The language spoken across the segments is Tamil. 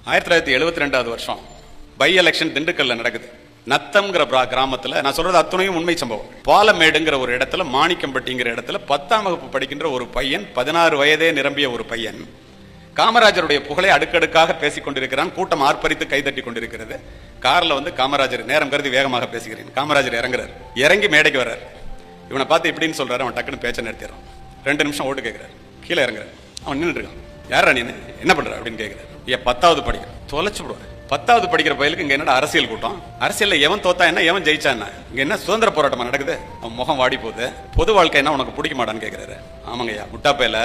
1972 வருஷம் பை எலெக்ஷன் திண்டுக்கல்ல நடக்குது. நத்தம்ங்கிற கிராமத்துல, நான் சொல்றது அத்துணையும் உண்மை சம்பவம். பாலமேடுங்கிற ஒரு இடத்துல, மாணிக்கம்பட்டிங்கிற இடத்துல 10ஆம் வகுப்பு படிக்கின்ற ஒரு பையன், 16 வயதே நிரம்பிய ஒரு பையன், காமராஜருடைய புகழை அடுக்கடுக்காக பேசிக் கொண்டிருக்கிறான். கூட்டம் ஆர்ப்பரித்து கைதட்டி கொண்டிருக்கிறது. கார்ல வந்து காமராஜர், நேரம் கருதி வேகமாக பேசுகிறேன், காமராஜர் இறங்குறார். இறங்கி மேடைக்கு வர்றார். இவனை பார்த்து இப்படின்னு சொல்றாரு. அவன் டக்குன்னு பேச்ச நிறுத்திடுறான். 2 நிமிஷம் ஓட்டு கேட்கிறார். கீழே இறங்குறார். அவன் நின்றுட்டு இருக்கான். யாரா நீ, என்ன பண்ற அப்படின்னு கேட்கிறார். 10வது படிக்கிற, தொலைச்சு விடுவார். 10வது படிக்கிற பயிலுக்கு இங்க என்ன அரசியல் கூட்டம்? அரசியல்ல எவன் தோத்தா என்ன, எவன் ஜெயிச்சா என்ன? இங்க என்ன சுதந்திர போராட்டமா நடக்குது? அவன் முகம் வாடி போகுது. பொது வாழ்க்கை என்ன உனக்கு பிடிக்க மாட்டான்னு கேட்கிறாரு. ஆமாங்கய்யா, முட்டாப்பையில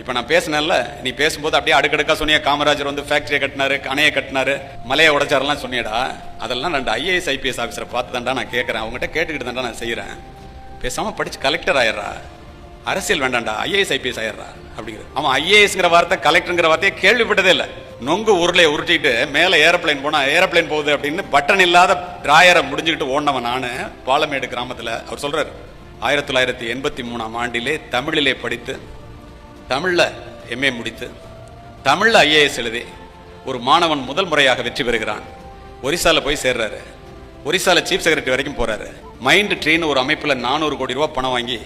இப்ப நான் பேசினேன்ல, நீ பேசும்போது அப்படியே அடுக்கடுக்கா சொன்னியா, காமராஜர் வந்து ஃபேக்டரியை கட்டினாரு, அணையை கட்டினாரு, மலையை உடைச்சாரெல்லாம் சொன்னியடா. அதெல்லாம் 2 IAS IPS ஆஃபீஸரை பார்த்து தாண்டா நான் கேட்கறேன், அவங்ககிட்ட கேட்டுக்கிட்டு தாண்டா நான் செய்யறேன். பேசாம படிச்சு கலெக்டர் ஆயிடுறா, அரசியல் வேண்டாண்டா, IAS IPS ஆயிடுறா அப்படிங்கிற. அவன் IASங்கிற வார்த்தை, கலெக்டருங்கிற வார்த்தையை கேள்விப்பட்டதே இல்லை. நொங்கு உருளையை உருட்டிட்டு மேல ஏரோப்ளைன் போனா, ஏரோப்ளைன் போகுது அப்படின்னு பட்டன் இல்லாத டிராயரை முடிஞ்சுக்கிட்டு ஓடினவன் நானு. பாலமேடு கிராமத்துல அவர் சொல்றாரு, 1983ஆம் ஆண்டிலே தமிழிலே படித்து, தமிழ்ல MA முடித்து, தமிழ்ல IAS எழுதி ஒரு மாணவன் முதல் முறையாக வெற்றி பெறுகிறான். ஒரிசால போய் சேர்றாரு. ஒரிசால சீஃப் செக்ரட்டரி வரைக்கும் போறாரு. மைண்ட் ட்ரீன்னு ஒரு அமைப்புல 400 கோடி ரூபாய் பணம் வாங்கி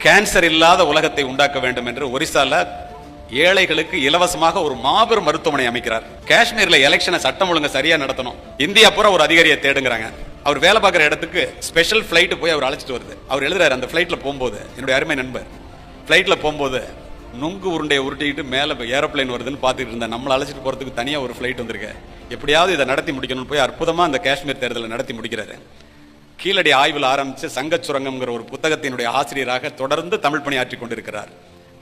கேன்சர் இல்லாத உலகத்தை உண்டாக்க வேண்டும் என்று ஒரிசால ஏழைகளுக்கு இலவசமாக ஒரு மாபெரும் மருத்துவமனை அமைக்கிறார். காஷ்மீர்ல எலெக்ஷனை சட்டம் ஒழுங்கு சரியா நடத்தணும், இந்தியா பூரா ஒரு அதிகாரியை தேடுங்கிறாங்க. அவர் வேலை பார்க்குற இடத்துக்கு ஸ்பெஷல் பிளைட் போய் அவர் அழைச்சிட்டு வருது. அவர் எழுதுறாரு, அந்த பிளைட்ல போகும்போது, என்னுடைய அருமை நண்பர், பிளைட்ல போகும்போது நுங்கு உருண்டையை உருட்டிக்கிட்டு மேல ஏரோப்ளைன் வருதுன்னு பார்த்துட்டு இருந்தேன். நம்மளை அழைச்சிட்டு போறதுக்கு தனியா ஒரு பிளைட் வந்திருக்கு, எப்படியாவது இதை நடத்தி முடிக்கணும்னு போய் அற்புதமா அந்த காஷ்மீர் தேர்தலை நடத்தி முடிக்கிறாரு. கீழடி ஆய்வில் ஆரம்பிச்சு சங்கச்சுரங்கம்ங்கிற ஒரு புத்தகத்தினுடைய ஆசிரியராக தொடர்ந்து தமிழ் பணியாற்றி கொண்டிருக்கிறார்.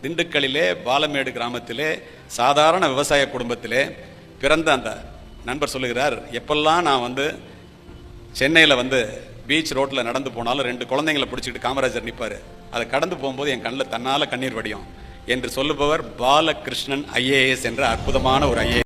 திண்டுக்கல்லிலே பாலமேடு கிராமத்திலே சாதாரண விவசாய குடும்பத்திலே பிறந்த அந்த நண்பர் சொல்லுகிறார், எப்பெல்லாம் நான் வந்து சென்னையில் வந்து பீச் ரோட்டில் நடந்து போனாலும் 2 குழந்தைங்களை பிடிச்சிக்கிட்டு காமராஜர் நிற்பார். அதை கடந்து போகும்போது என் கண்ணில் தன்னால கண்ணீர் வடியும் என்று சொல்லுபவர் பாலகிருஷ்ணன் IAS என்ற அற்புதமான ஒரு IAS.